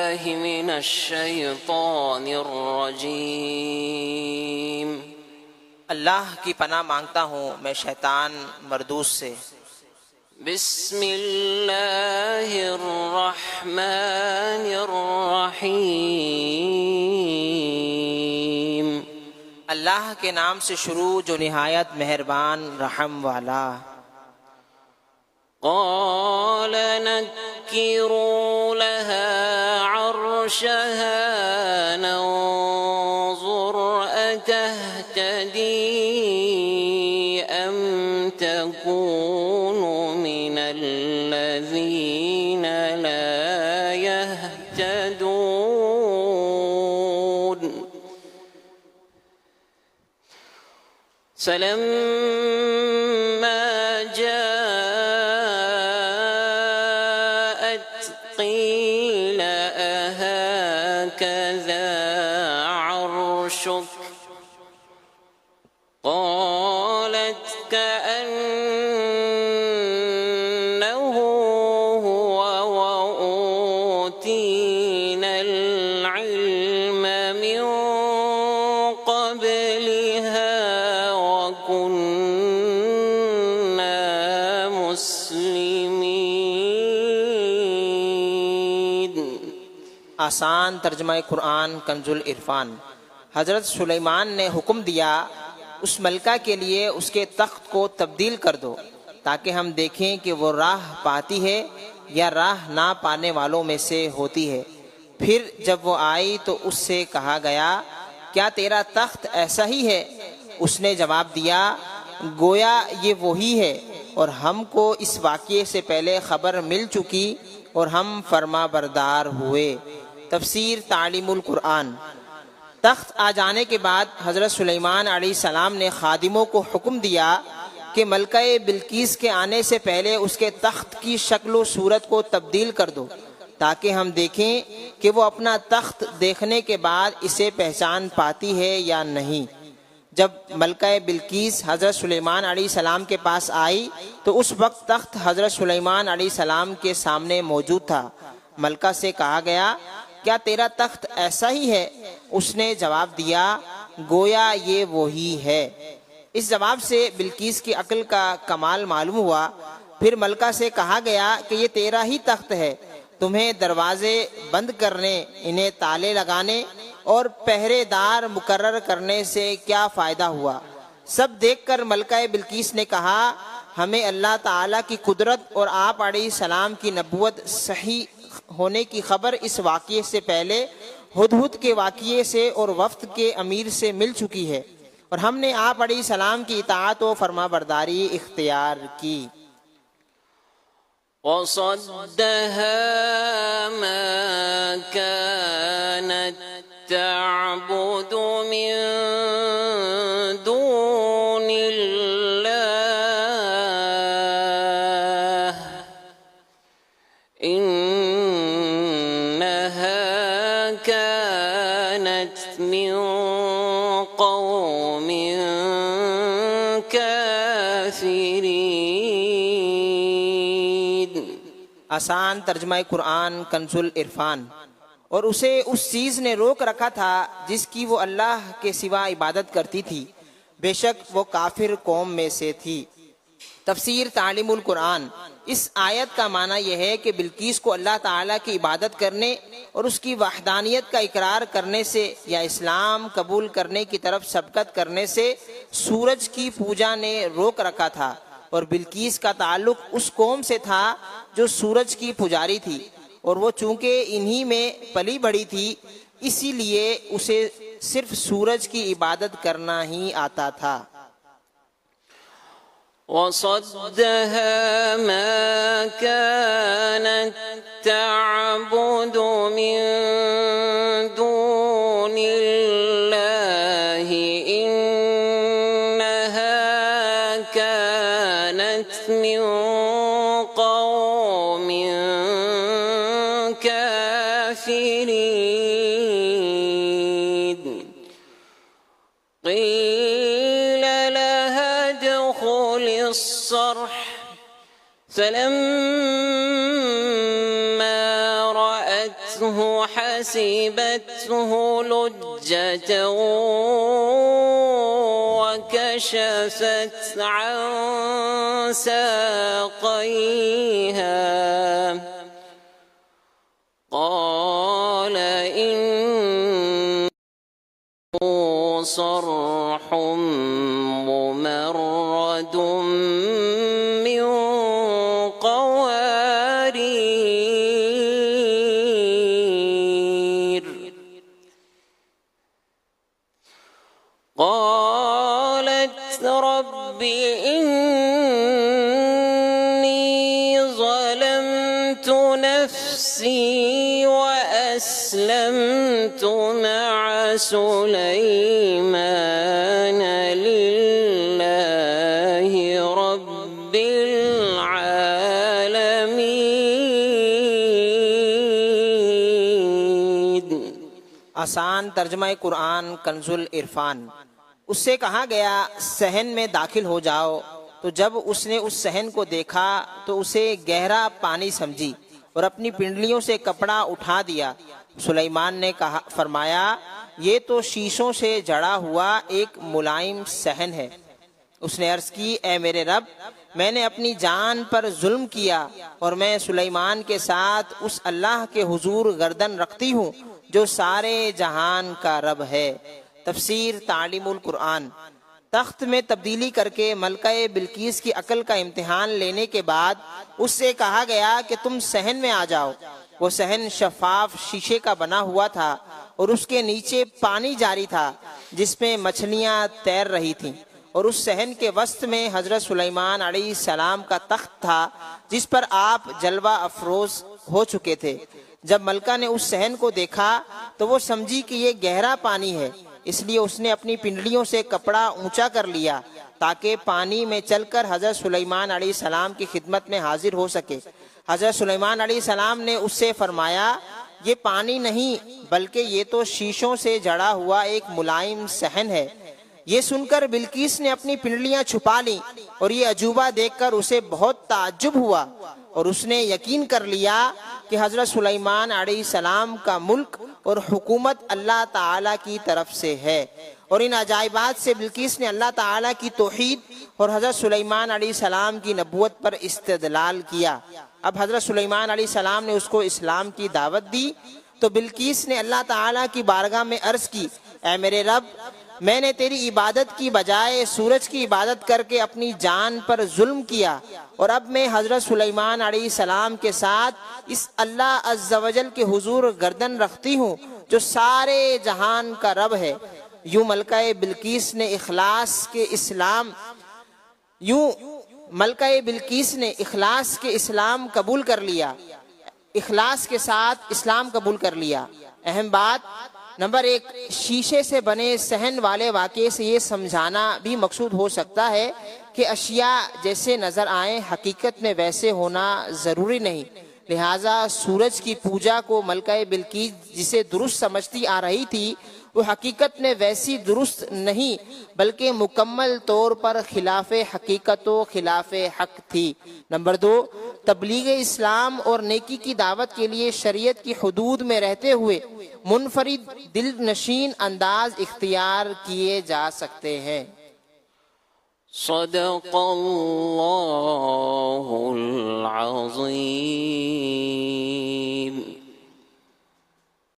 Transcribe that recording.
بالله من الشيطان الرجيم اللہ کی پناہ مانگتا ہوں میں شیطان مردود سے۔ بسم اللہ الرحمن الرحیم اللہ کے نام سے شروع جو نہایت مہربان رحم والا۔ قال نكروا لها عرشها ننظر أتهتدي أم تكون من الذين لا يهتدون فلما قيل أهكذا عرشك قالت كأنه هو وأوتينا العلم من قبلها وكنا مسلمين۔ آسان ترجمہ قرآن کنز العرفان۔ حضرت سلیمان نے حکم دیا اس ملکہ کے لیے اس کے تخت کو تبدیل کر دو تاکہ ہم دیکھیں کہ وہ راہ پاتی ہے یا راہ نہ پانے والوں میں سے ہوتی ہے۔ پھر جب وہ آئی تو اس سے کہا گیا کیا تیرا تخت ایسا ہی ہے؟ اس نے جواب دیا گویا یہ وہی ہے اور ہم کو اس واقعے سے پہلے خبر مل چکی اور ہم فرما بردار ہوئے۔ تفسیر تعلیم القرآن۔ تخت آ جانے کے بعد حضرت سلیمان علیہ السلام نے خادموں کو حکم دیا کہ ملکہ بلقیس کے آنے سے پہلے اس کے تخت کی شکل و صورت کو تبدیل کر دو تاکہ ہم دیکھیں کہ وہ اپنا تخت دیکھنے کے بعد اسے پہچان پاتی ہے یا نہیں۔ جب ملکہ بلقیس حضرت سلیمان علیہ السلام کے پاس آئی تو اس وقت تخت حضرت سلیمان علیہ السلام کے سامنے موجود تھا۔ ملکہ سے کہا گیا کیا تیرا تخت ایسا ہی ہے؟ اس نے جواب دیا گویا یہ وہی ہے۔ اس جواب سے بلقیس کی عقل کا کمال معلوم ہوا۔ پھر ملکہ سے کہا گیا کہ یہ تیرا ہی تخت ہے، تمہیں دروازے بند کرنے، انہیں تالے لگانے اور پہرے دار مقرر کرنے سے کیا فائدہ ہوا؟ سب دیکھ کر ملکہ بلقیس نے کہا ہمیں اللہ تعالیٰ کی قدرت اور آپ علیہ السلام کی نبوت صحیح ہونے کی خبر اس واقعے سے پہلے ہدہد کے واقعے سے اور وفد کے امیر سے مل چکی ہے اور ہم نے آپ علیہ السلام کی اطاعت و فرما برداری اختیار کی۔ وصدها ما كانت تعبد من دون الله إنها كانت من قوم كافرين۔ آسان ترجمہ قرآن کنز العرفان۔ اور اسے اس چیز نے روک رکھا تھا جس کی وہ اللہ کے سوا عبادت کرتی تھی، بے شک وہ کافر قوم میں سے تھی۔ تفسیر تعلیم القرآن۔ اس آیت کا معنی یہ ہے کہ بلقیس کو اللہ تعالیٰ کی عبادت کرنے اور اس کی وحدانیت کا اقرار کرنے سے یا اسلام قبول کرنے کی طرف سبقت کرنے سے سورج کی پوجا نے روک رکھا تھا، اور بلقیس کا تعلق اس قوم سے تھا جو سورج کی پجاری تھی، اور وہ چونکہ انہی میں پلی بڑھی تھی اسی لیے اسے صرف سورج کی عبادت کرنا ہی آتا تھا۔ وصدها ما كانت تعبد من دون الله إنها كانت من قوم كافرين۔ قيل لها ادخل الصرح فلما رأت رأته حسبته لجة وكشفت عن ساقيها قال إنه صرح ممرد من قوارير قالت رب إني ظلمت نفسي وأسلمت مع سليمان لله رب العالمين. آسان ترجمہ قرآن کنز العرفان. اس سے کہا گیا صحن میں داخل ہو جاؤ، تو جب اس نے اس صحن کو دیکھا تو اسے گہرا پانی سمجھی اور اپنی پنڈلیوں سے کپڑا اٹھا دیا. سلیمان نے فرمایا یہ تو شیشوں سے جڑا ہوا ایک ملائم صحن ہے. اس نے عرض کی اے میرے رب، میں نے اپنی جان پر ظلم کیا اور میں سلیمان کے ساتھ اس اللہ کے حضور گردن رکھتی ہوں جو سارے جہان کا رب ہے. تفسیر تعلیم القرآن. تخت میں تبدیلی کر کے ملکہ بلقیس کی عقل کا امتحان لینے کے بعد اس سے کہا گیا کہ تم صحن میں آ جاؤ. وہ صحن شفاف شیشے کا بنا ہوا تھا اور اس کے نیچے پانی جاری تھا جس میں مچھلیاں تیر رہی تھیں، اور اس صحن کے وسط میں حضرت سلیمان علیہ السلام کا تخت تھا جس پر آپ جلوہ افروز ہو چکے تھے. جب ملکہ نے اس صحن کو دیکھا تو وہ سمجھی کہ یہ گہرا پانی ہے، اس لیے اس نے اپنی پنڈلیوں سے کپڑا اونچا کر لیا تاکہ پانی میں چل کر حضرت سلیمان علیہ السلام کی خدمت میں حاضر ہو سکے. حضرت سلیمان علیہ السلام نے اس سے فرمایا یہ پانی نہیں بلکہ یہ تو شیشوں سے جڑا ہوا ایک ملائم صحن ہے. یہ سن کر بلقیس نے اپنی پنڈلیاں چھپا لیں اور یہ عجوبہ دیکھ کر اسے بہت تعجب ہوا اور اس نے یقین کر لیا کہ حضرت سلیمان علیہ السلام کا ملک اور حکومت اللہ تعالیٰ کی طرف سے ہے. اور ان عجائبات سے بلقیس نے اللہ تعالیٰ کی توحید اور حضرت سلیمان علیہ السلام کی نبوت پر استدلال کیا. اب حضرت سلیمان علیہ السلام نے اس کو اسلام کی دعوت دی تو بلقیس نے اللہ تعالیٰ کی بارگاہ میں عرض کی اے میرے رب، میں نے تیری عبادت کی بجائے سورج کی عبادت کر کے اپنی جان پر ظلم کیا، اور اب میں حضرت سلیمان علیہ السلام کے ساتھ اس اللہ عز و جل کے حضور گردن رکھتی ہوں جو سارے جہان کا رب ہے. یوں ملکہ بلقیس نے اخلاص کے اسلام قبول کر لیا، اخلاص کے ساتھ اسلام قبول کر لیا. اہم بات نمبر 1، شیشے سے بنے صحن والے واقعے سے یہ سمجھانا بھی مقصود ہو سکتا ہے کہ اشیاء جیسے نظر آئیں حقیقت میں ویسے ہونا ضروری نہیں. لہٰذا سورج کی پوجا کو ملکہ بلقیس جسے درست سمجھتی آ رہی تھی وہ حقیقت میں ویسی درست نہیں بلکہ مکمل طور پر خلاف حقیقت و خلاف حق تھی. نمبر 2، تبلیغ اسلام اور نیکی کی دعوت کے لیے شریعت کی حدود میں رہتے ہوئے منفرد دل نشین انداز اختیار کیے جا سکتے ہیں. صدق اللہ العظیم.